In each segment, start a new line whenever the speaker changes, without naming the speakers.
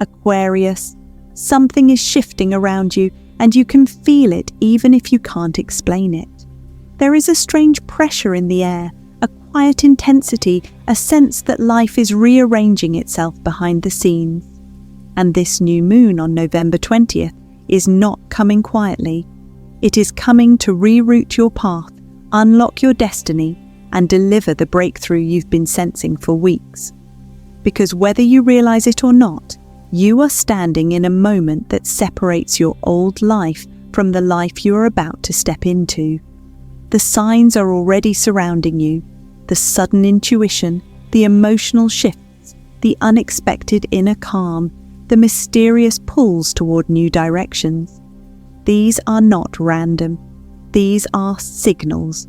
Aquarius, something is shifting around you and you can feel it even if you can't explain it. There is a strange pressure in the air, a quiet intensity, a sense that life is rearranging itself behind the scenes. And this new moon on November 20th is not coming quietly. It is coming to reroute your path, unlock your destiny, and deliver the breakthrough you've been sensing for weeks. Because whether you realize it or not, you are standing in a moment that separates your old life from the life you are about to step into. The signs are already surrounding you, the sudden intuition, the emotional shifts, the unexpected inner calm, the mysterious pulls toward new directions. These are not random. These are signals.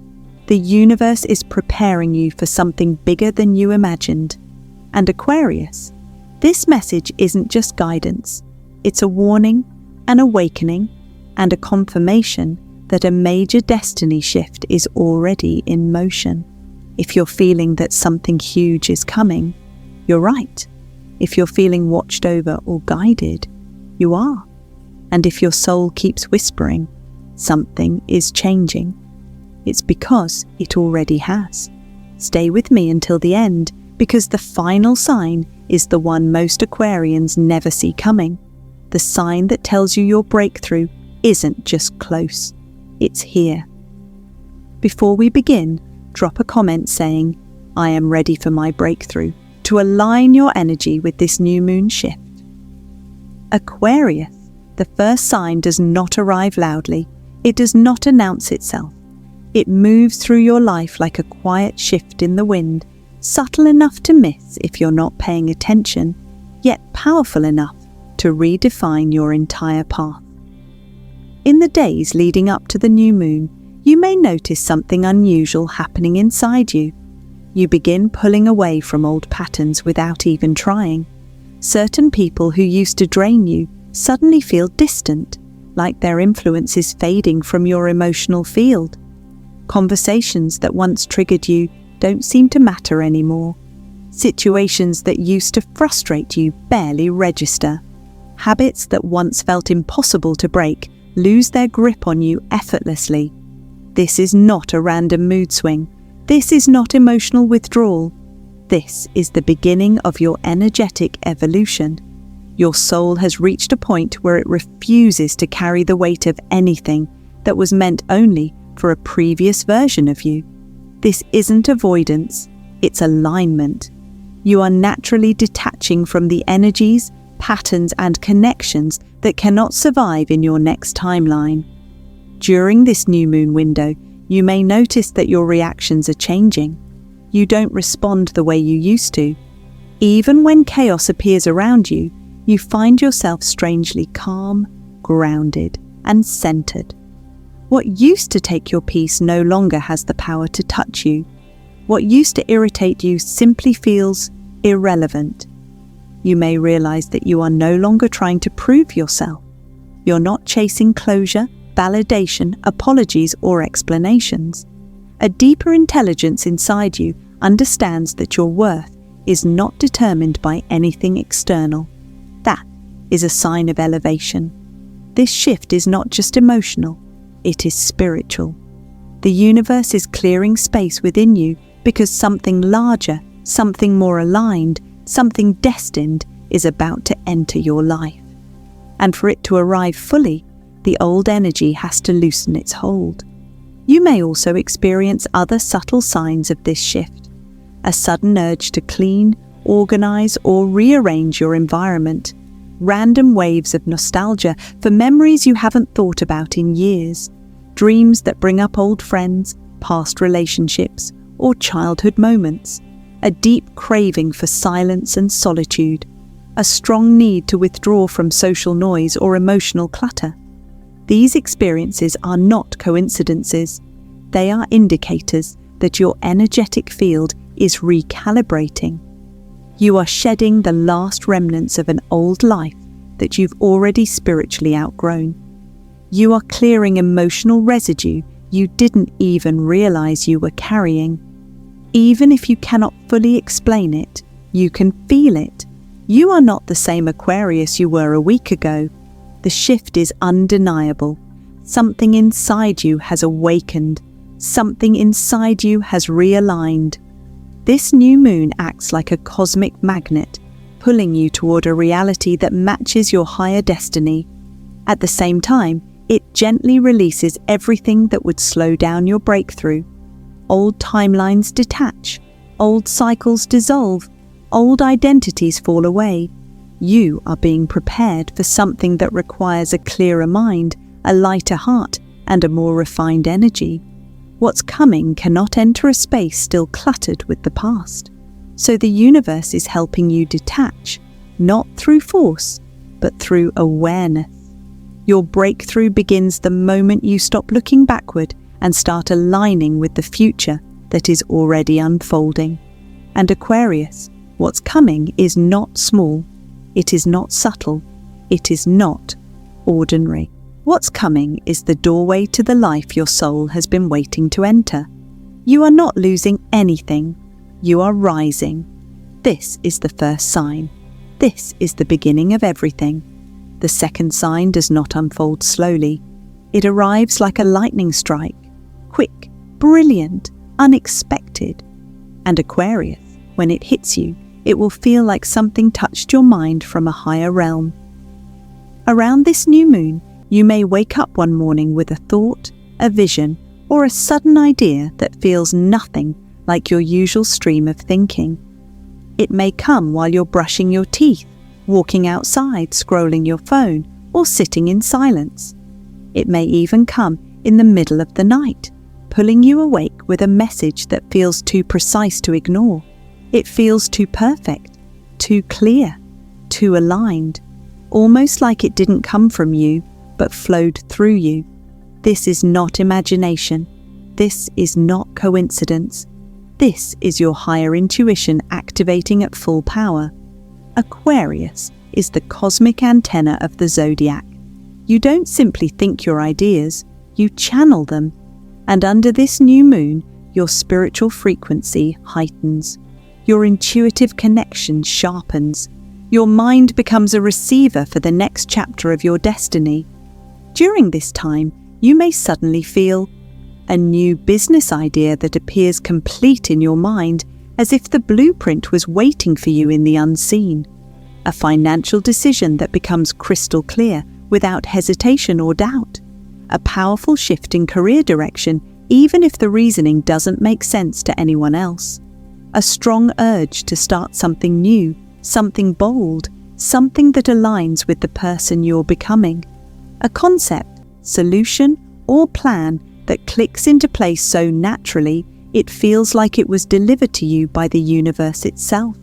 The universe is preparing you for something bigger than you imagined. And Aquarius, this message isn't just guidance. It's a warning, an awakening, and a confirmation that a major destiny shift is already in motion. If you're feeling that something huge is coming, you're right. If you're feeling watched over or guided, you are. And if your soul keeps whispering, something is changing, it's because it already has. Stay with me until the end, because the final sign is the one most Aquarians never see coming. The sign that tells you your breakthrough isn't just close, it's here. Before we begin, drop a comment saying, "I am ready for my breakthrough," to align your energy with this new moon shift. Aquarius, the first sign, does not arrive loudly. It does not announce itself. It moves through your life like a quiet shift in the wind, subtle enough to miss if you're not paying attention, yet powerful enough to redefine your entire path. In the days leading up to the new moon, you may notice something unusual happening inside you. You begin pulling away from old patterns without even trying. Certain people who used to drain you suddenly feel distant, like their influence is fading from your emotional field. Conversations that once triggered you don't seem to matter anymore. Situations that used to frustrate you barely register. Habits that once felt impossible to break lose their grip on you effortlessly. This is not a random mood swing. This is not emotional withdrawal. This is the beginning of your energetic evolution. Your soul has reached a point where it refuses to carry the weight of anything that was meant only for a previous version of you. This isn't avoidance, it's alignment. You are naturally detaching from the energies, patterns, and connections that cannot survive in your next timeline. During this new moon window, you may notice that your reactions are changing. You don't respond the way you used to. Even when chaos appears around you, you find yourself strangely calm, grounded, and centered. What used to take your peace no longer has the power to touch you. What used to irritate you simply feels irrelevant. You may realize that you are no longer trying to prove yourself. You're not chasing closure, validation, apologies, or explanations. A deeper intelligence inside you understands that your worth is not determined by anything external. That is a sign of elevation. This shift is not just emotional, it is spiritual. The universe is clearing space within you because something larger, something more aligned, something destined is about to enter your life. And for it to arrive fully, the old energy has to loosen its hold. You may also experience other subtle signs of this shift. A sudden urge to clean, organize, or rearrange your environment. Random waves of nostalgia for memories you haven't thought about in years. Dreams that bring up old friends, past relationships, or childhood moments. A deep craving for silence and solitude. A strong need to withdraw from social noise or emotional clutter. These experiences are not coincidences. They are indicators that your energetic field is recalibrating. You are shedding the last remnants of an old life that you've already spiritually outgrown. You are clearing emotional residue you didn't even realize you were carrying. Even if you cannot fully explain it, you can feel it. You are not the same Aquarius you were a week ago. The shift is undeniable. Something inside you has awakened. Something inside you has realigned. This new moon acts like a cosmic magnet, pulling you toward a reality that matches your higher destiny. At the same time, it gently releases everything that would slow down your breakthrough. Old timelines detach, old cycles dissolve, old identities fall away. You are being prepared for something that requires a clearer mind, a lighter heart, and a more refined energy. What's coming cannot enter a space still cluttered with the past. So the universe is helping you detach, not through force, but through awareness. Your breakthrough begins the moment you stop looking backward and start aligning with the future that is already unfolding. And Aquarius, what's coming is not small, it is not subtle, it is not ordinary. What's coming is the doorway to the life your soul has been waiting to enter. You are not losing anything, you are rising. This is the first sign. This is the beginning of everything. The second sign does not unfold slowly. It arrives like a lightning strike, quick, brilliant, unexpected. And Aquarius, when it hits you, it will feel like something touched your mind from a higher realm. Around this new moon, you may wake up one morning with a thought, a vision, or a sudden idea that feels nothing like your usual stream of thinking. It may come while you're brushing your teeth, walking outside, scrolling your phone, or sitting in silence. It may even come in the middle of the night, pulling you awake with a message that feels too precise to ignore. It feels too perfect, too clear, too aligned, almost like it didn't come from you, but flowed through you. This is not imagination. This is not coincidence. This is your higher intuition activating at full power. Aquarius is the cosmic antenna of the zodiac. You don't simply think your ideas, you channel them. And under this new moon, your spiritual frequency heightens. Your intuitive connection sharpens. Your mind becomes a receiver for the next chapter of your destiny. During this time, you may suddenly feel a new business idea that appears complete in your mind, as if the blueprint was waiting for you in the unseen. A financial decision that becomes crystal clear without hesitation or doubt. A powerful shift in career direction, even if the reasoning doesn't make sense to anyone else. A strong urge to start something new, something bold, something that aligns with the person you're becoming. A concept, solution, or plan that clicks into place so naturally it feels like it was delivered to you by the universe itself.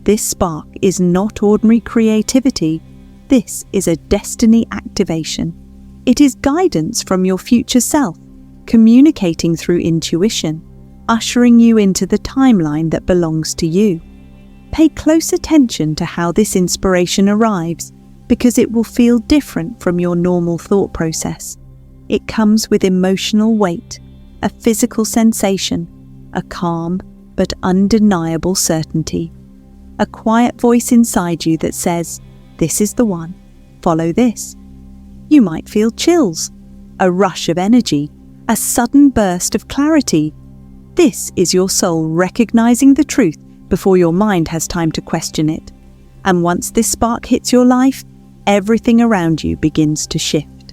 This spark is not ordinary creativity. This is a destiny activation. It is guidance from your future self, communicating through intuition, ushering you into the timeline that belongs to you. Pay close attention to how this inspiration arrives, because it will feel different from your normal thought process. It comes with emotional weight, a physical sensation, a calm but undeniable certainty. A quiet voice inside you that says, "This is the one, follow this." You might feel chills, a rush of energy, a sudden burst of clarity. This is your soul recognizing the truth before your mind has time to question it. And once this spark hits your life, everything around you begins to shift.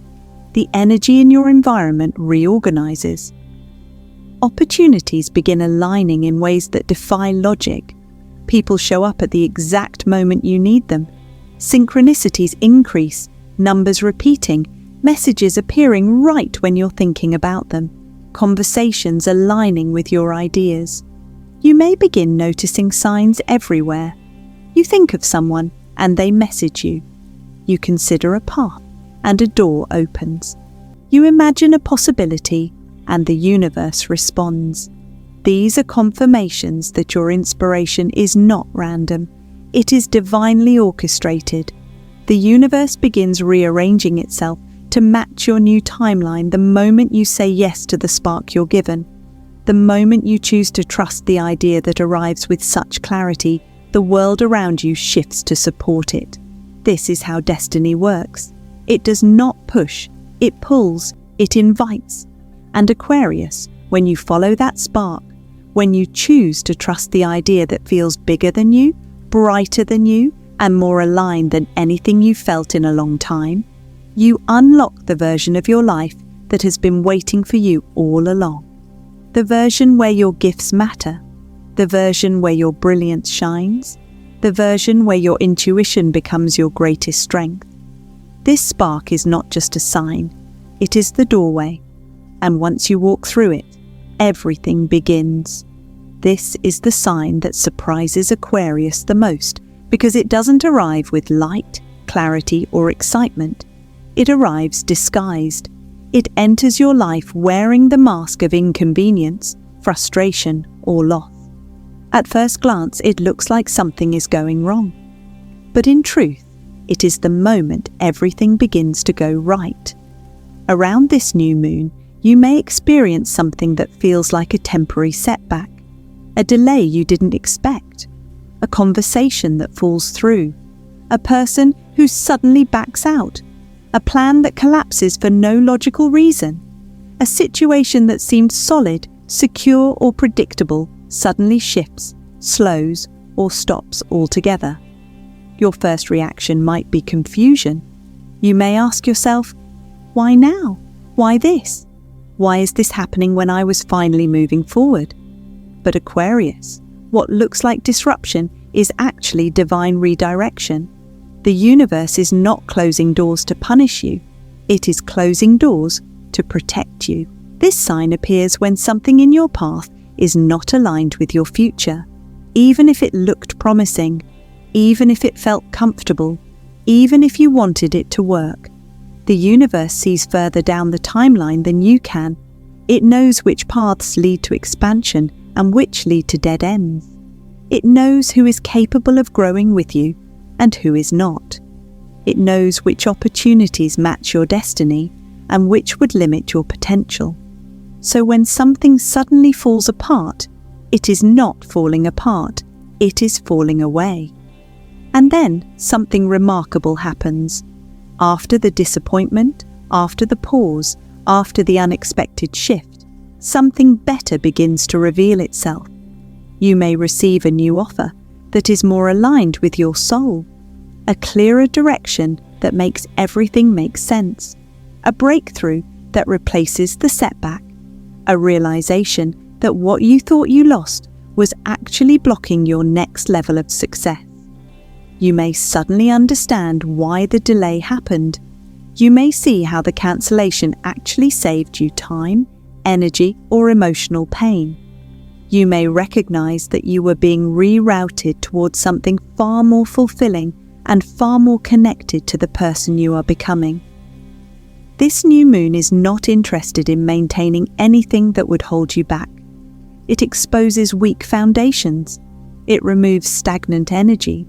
The energy in your environment reorganizes. Opportunities begin aligning in ways that defy logic. People show up at the exact moment you need them. Synchronicities increase, numbers repeating, messages appearing right when you're thinking about them, conversations aligning with your ideas. You may begin noticing signs everywhere. You think of someone and they message you. You consider a path and a door opens. You imagine a possibility and the universe responds. These are confirmations that your inspiration is not random. It is divinely orchestrated. The universe begins rearranging itself to match your new timeline the moment you say yes to the spark you're given. The moment you choose to trust the idea that arrives with such clarity, the world around you shifts to support it. This is how destiny works. It does not push, it pulls, it invites. And Aquarius, when you follow that spark, when you choose to trust the idea that feels bigger than you, brighter than you, and more aligned than anything you felt in a long time, you unlock the version of your life that has been waiting for you all along. The version where your gifts matter, the version where your brilliance shines, the version where your intuition becomes your greatest strength. This spark is not just a sign, it is the doorway, and once you walk through it, everything begins. This is the sign that surprises Aquarius the most, because it doesn't arrive with light, clarity, or excitement. It arrives disguised. It enters your life wearing the mask of inconvenience, frustration, or loss. At first glance, it looks like something is going wrong. But in truth, it is the moment everything begins to go right. Around this new moon, you may experience something that feels like a temporary setback, a delay you didn't expect, a conversation that falls through, a person who suddenly backs out, a plan that collapses for no logical reason, a situation that seemed solid, secure, or predictable suddenly shifts, slows, or stops altogether. Your first reaction might be confusion. You may ask yourself, why now? Why this? Why is this happening when I was finally moving forward? But Aquarius, what looks like disruption is actually divine redirection. The universe is not closing doors to punish you. It is closing doors to protect you. This sign appears when something in your path is not aligned with your future, even if it looked promising, even if it felt comfortable, even if you wanted it to work. The universe sees further down the timeline than you can. It knows which paths lead to expansion and which lead to dead ends. It knows who is capable of growing with you and who is not. It knows which opportunities match your destiny and which would limit your potential. So when something suddenly falls apart, it is not falling apart, it is falling away. And then something remarkable happens. After the disappointment, after the pause, after the unexpected shift, something better begins to reveal itself. You may receive a new offer that is more aligned with your soul, a clearer direction that makes everything make sense, a breakthrough that replaces the setback, a realization that what you thought you lost was actually blocking your next level of success. You may suddenly understand why the delay happened. You may see how the cancellation actually saved you time, energy, or emotional pain. You may recognize that you were being rerouted towards something far more fulfilling and far more connected to the person you are becoming. This new moon is not interested in maintaining anything that would hold you back. It exposes weak foundations. It removes stagnant energy.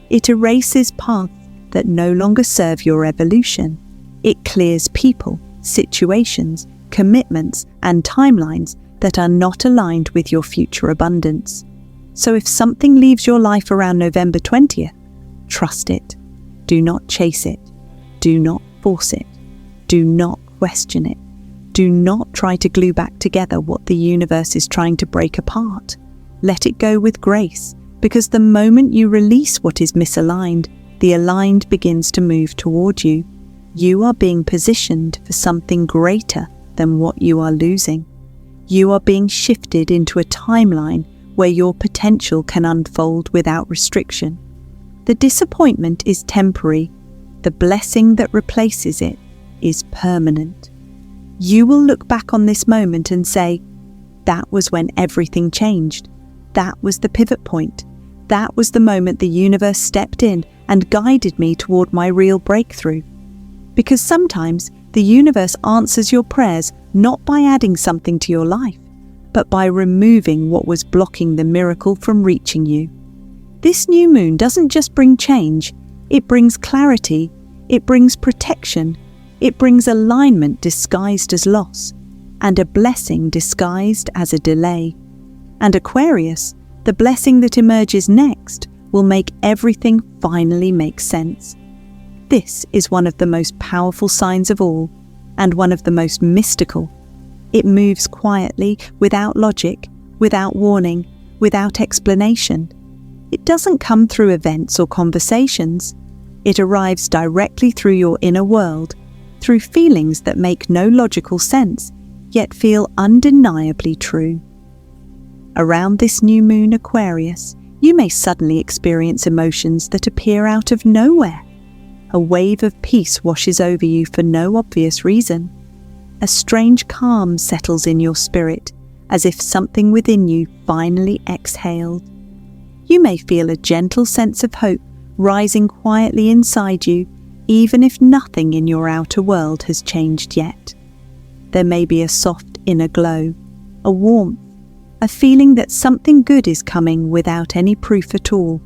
It erases paths that no longer serve your evolution. It clears people, situations, commitments, and timelines that are not aligned with your future abundance. So if something leaves your life around November 20th, trust it. Do not chase it. Do not force it. Do not question it. Do not try to glue back together what the universe is trying to break apart. Let it go with grace, because the moment you release what is misaligned, the aligned begins to move toward you. You are being positioned for something greater than what you are losing. You are being shifted into a timeline where your potential can unfold without restriction. The disappointment is temporary. The blessing that replaces it is permanent. You will look back on this moment and say, that was when everything changed. That was the pivot point. That was the moment the universe stepped in and guided me toward my real breakthrough. Because sometimes the universe answers your prayers not by adding something to your life, but by removing what was blocking the miracle from reaching you. This new moon doesn't just bring change, it brings clarity, it brings protection, it brings alignment disguised as loss, and a blessing disguised as a delay. And Aquarius, the blessing that emerges next, will make everything finally make sense. This is one of the most powerful signs of all, and one of the most mystical. It moves quietly, without logic, without warning, without explanation. It doesn't come through events or conversations. It arrives directly through your inner world, through feelings that make no logical sense, yet feel undeniably true. Around this new moon, Aquarius, you may suddenly experience emotions that appear out of nowhere. A wave of peace washes over you for no obvious reason. A strange calm settles in your spirit, as if something within you finally exhaled. You may feel a gentle sense of hope rising quietly inside you, even if nothing in your outer world has changed yet. There may be a soft inner glow, a warmth, a feeling that something good is coming without any proof at all.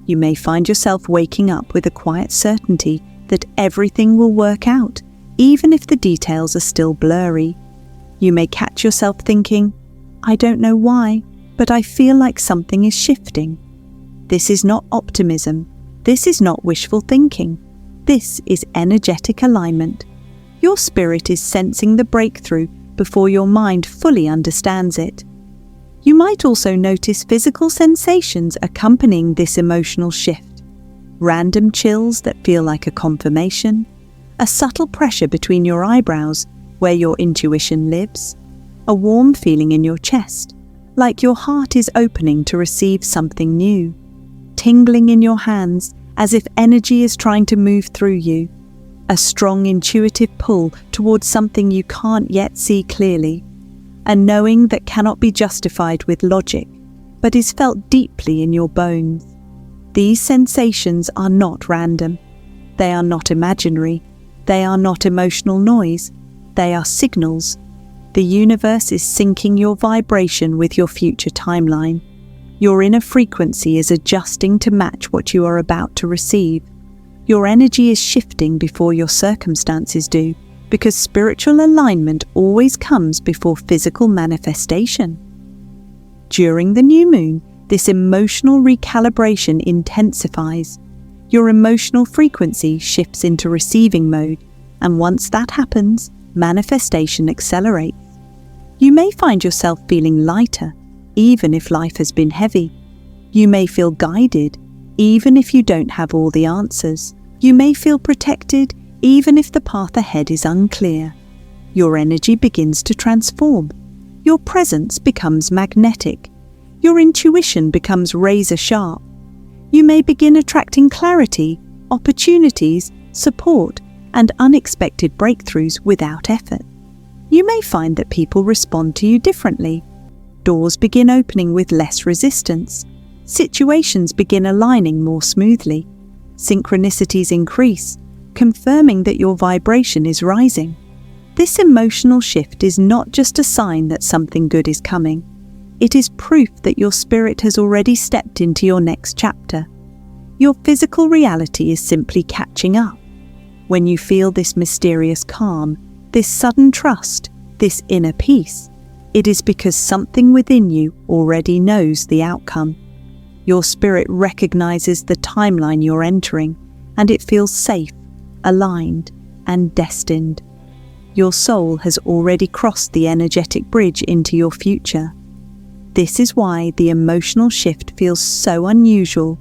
You may find yourself waking up with a quiet certainty that everything will work out, even if the details are still blurry. You may catch yourself thinking, "I don't know why, but I feel like something is shifting." This is not optimism. This is not wishful thinking. This is energetic alignment. Your spirit is sensing the breakthrough before your mind fully understands it. You might also notice physical sensations accompanying this emotional shift. Random chills that feel like a confirmation, a subtle pressure between your eyebrows where your intuition lives, a warm feeling in your chest, like your heart is opening to receive something new, tingling in your hands as if energy is trying to move through you, a strong intuitive pull towards something you can't yet see clearly, a knowing that cannot be justified with logic, but is felt deeply in your bones. These sensations are not random. They are not imaginary. They are not emotional noise. They are signals. The universe is syncing your vibration with your future timeline. Your inner frequency is adjusting to match what you are about to receive. Your energy is shifting before your circumstances do, because spiritual alignment always comes before physical manifestation. During the new moon, this emotional recalibration intensifies. Your emotional frequency shifts into receiving mode, and once that happens, manifestation accelerates. You may find yourself feeling lighter, even if life has been heavy. You may feel guided, even if you don't have all the answers. You may feel protected, even if the path ahead is unclear. Your energy begins to transform. Your presence becomes magnetic. Your intuition becomes razor sharp. You may begin attracting clarity, opportunities, support, and unexpected breakthroughs without effort. You may find that people respond to you differently. Doors begin opening with less resistance. Situations begin aligning more smoothly. Synchronicities increase, confirming that your vibration is rising. This emotional shift is not just a sign that something good is coming. It is proof that your spirit has already stepped into your next chapter. Your physical reality is simply catching up. When you feel this mysterious calm, this sudden trust, this inner peace, it is because something within you already knows the outcome. Your spirit recognizes the timeline you're entering, and it feels safe, aligned, and destined. Your soul has already crossed the energetic bridge into your future. This is why the emotional shift feels so unusual.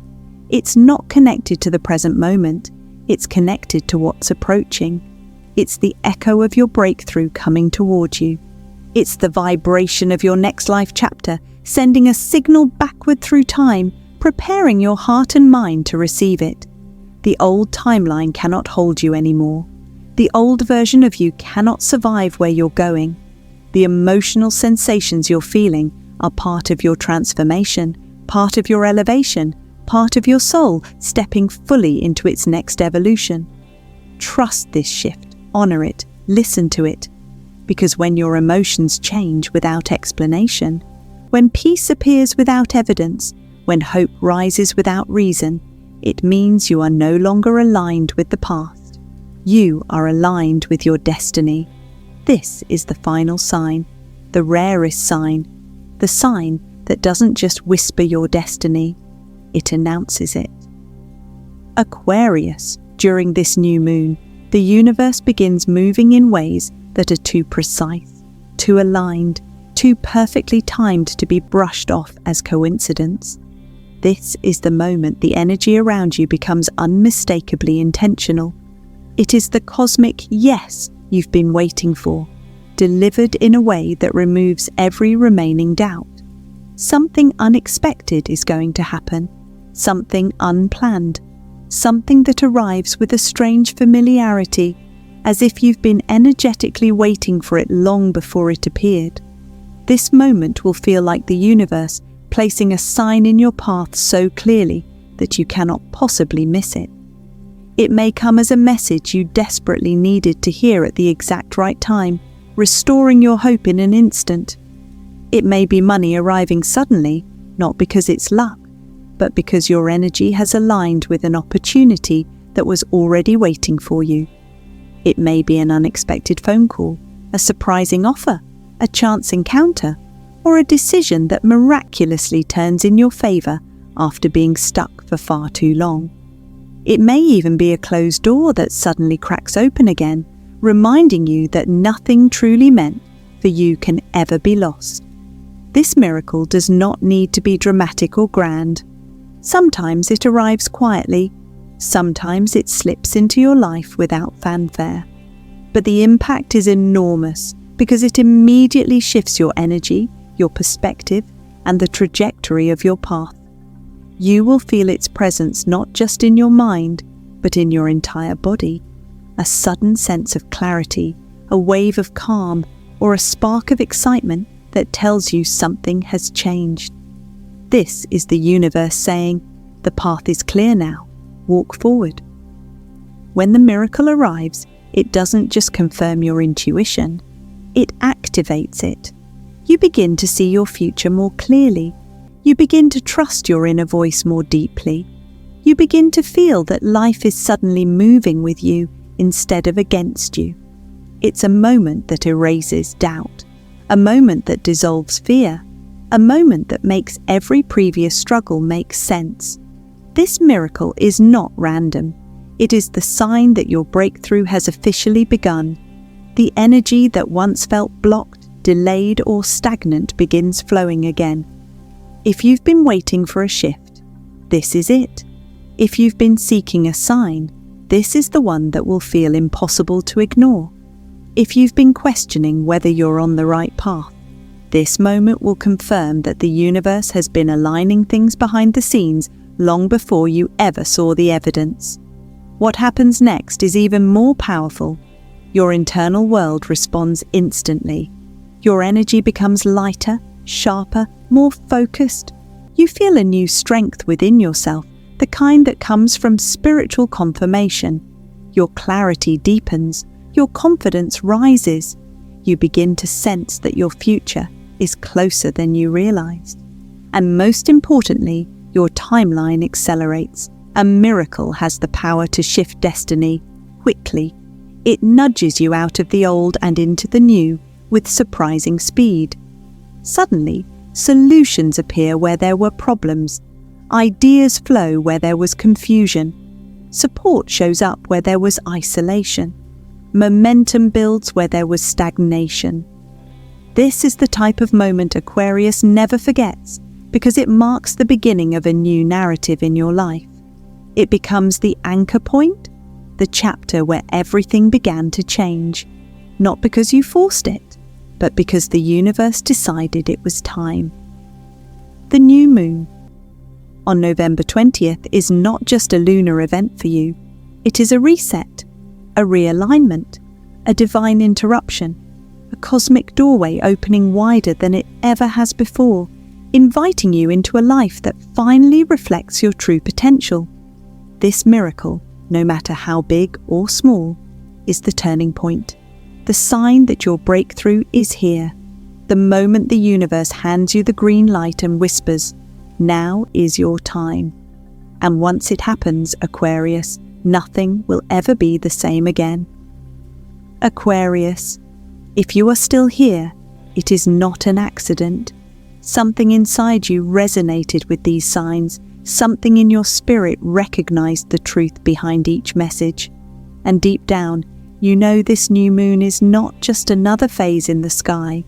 It's not connected to the present moment. It's connected to what's approaching. It's the echo of your breakthrough coming toward you. It's the vibration of your next life chapter, sending a signal backward through time, preparing your heart and mind to receive it. The old timeline cannot hold you anymore. The old version of you cannot survive where you're going. The emotional sensations you're feeling are part of your transformation, part of your elevation, part of your soul stepping fully into its next evolution. Trust this shift, honor it, listen to it. Because when your emotions change without explanation, when peace appears without evidence, when hope rises without reason, it means you are no longer aligned with the past. You are aligned with your destiny. This is the final sign, the rarest sign, the sign that doesn't just whisper your destiny. it announces it. Aquarius, during this new moon, the universe begins moving in ways that are too precise, too aligned, too perfectly timed to be brushed off as coincidence. This is the moment the energy around you becomes unmistakably intentional. It is the cosmic yes you've been waiting for, delivered in a way that removes every remaining doubt. Something unexpected is going to happen, something unplanned, something that arrives with a strange familiarity, as if you've been energetically waiting for it long before it appeared. This moment will feel like the universe placing a sign in your path so clearly that you cannot possibly miss it. It may come as a message you desperately needed to hear at the exact right time, restoring your hope in an instant. It may be money arriving suddenly, not because it's luck, but because your energy has aligned with an opportunity that was already waiting for you. It may be an unexpected phone call, a surprising offer, a chance encounter, or a decision that miraculously turns in your favor after being stuck for far too long. It may even be a closed door that suddenly cracks open again, reminding you that nothing truly meant for you can ever be lost. This miracle does not need to be dramatic or grand. Sometimes it arrives quietly, sometimes it slips into your life without fanfare. But the impact is enormous because it immediately shifts your energy, your perspective, and the trajectory of your path. You will feel its presence not just in your mind, but in your entire body. A sudden sense of clarity, a wave of calm, or a spark of excitement that tells you something has changed. This is the universe saying, the path is clear now, walk forward. When the miracle arrives, it doesn't just confirm your intuition, it activates it. You begin to see your future more clearly. You begin to trust your inner voice more deeply. You begin to feel that life is suddenly moving with you instead of against you. It's a moment that erases doubt, a moment that dissolves fear, a moment that makes every previous struggle make sense. This miracle is not random. It is the sign that your breakthrough has officially begun. The energy that once felt blocked, delayed, or stagnant begins flowing again. If you've been waiting for a shift, this is it. If you've been seeking a sign, this is the one that will feel impossible to ignore. If you've been questioning whether you're on the right path, this moment will confirm that the universe has been aligning things behind the scenes long before you ever saw the evidence. What happens next is even more powerful. Your internal world responds instantly. Your energy becomes lighter, sharper, more focused. You feel a new strength within yourself, the kind that comes from spiritual confirmation. Your clarity deepens, your confidence rises. You begin to sense that your future is closer than you realized. And most importantly, your timeline accelerates. A miracle has the power to shift destiny quickly. It nudges you out of the old and into the new with surprising speed. Suddenly, solutions appear where there were problems. Ideas flow where there was confusion. Support shows up where there was isolation. Momentum builds where there was stagnation. This is the type of moment Aquarius never forgets because it marks the beginning of a new narrative in your life. It becomes the anchor point, the chapter where everything began to change, not because you forced it, but because the universe decided it was time. The new moon on November 20th is not just a lunar event for you. It is a reset, a realignment, a divine interruption, a cosmic doorway opening wider than it ever has before, inviting you into a life that finally reflects your true potential. This miracle, no matter how big or small, is the turning point, the sign that your breakthrough is here, the moment the universe hands you the green light and whispers, "Now is your time." And once it happens, Aquarius, nothing will ever be the same again. Aquarius, if you are still here, it is not an accident. Something inside you resonated with these signs, Something in your spirit recognized the truth behind each message. And deep down, you know this new moon is not just another phase in the sky.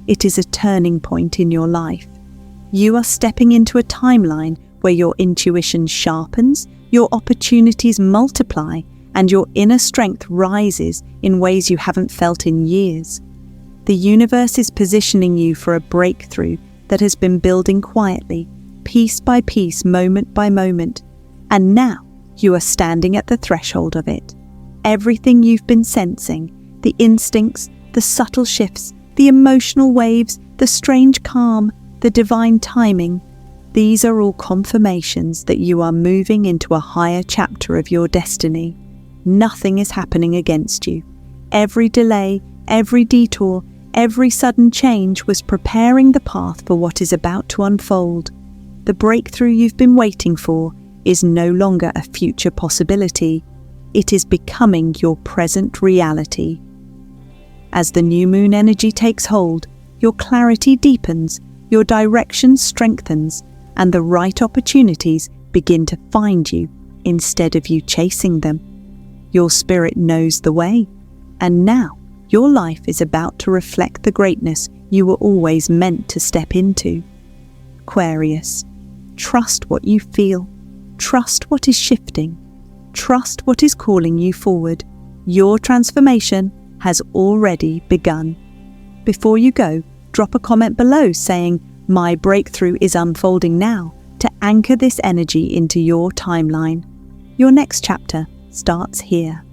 It is a turning point in your life. You are stepping into a timeline where your intuition sharpens, your opportunities multiply, and your inner strength rises in ways you haven't felt in years. The universe is positioning you for a breakthrough that has been building quietly, piece by piece, moment by moment, and now you are standing at the threshold of it. Everything you've been sensing, the instincts, the subtle shifts, the emotional waves, the strange calm, the divine timing, these are all confirmations that you are moving into a higher chapter of your destiny. Nothing is happening against you. Every delay, every detour, every sudden change was preparing the path for what is about to unfold. The breakthrough you've been waiting for is no longer a future possibility. It is becoming your present reality. As the new moon energy takes hold, your clarity deepens, your direction strengthens, and the right opportunities begin to find you instead of you chasing them. Your spirit knows the way, and now your life is about to reflect the greatness you were always meant to step into. Aquarius, trust what you feel. Trust what is shifting. Trust what is calling you forward. Your transformation has already begun. Before you go, drop a comment below saying, "My breakthrough is unfolding now," to anchor this energy into your timeline. Your next chapter starts here.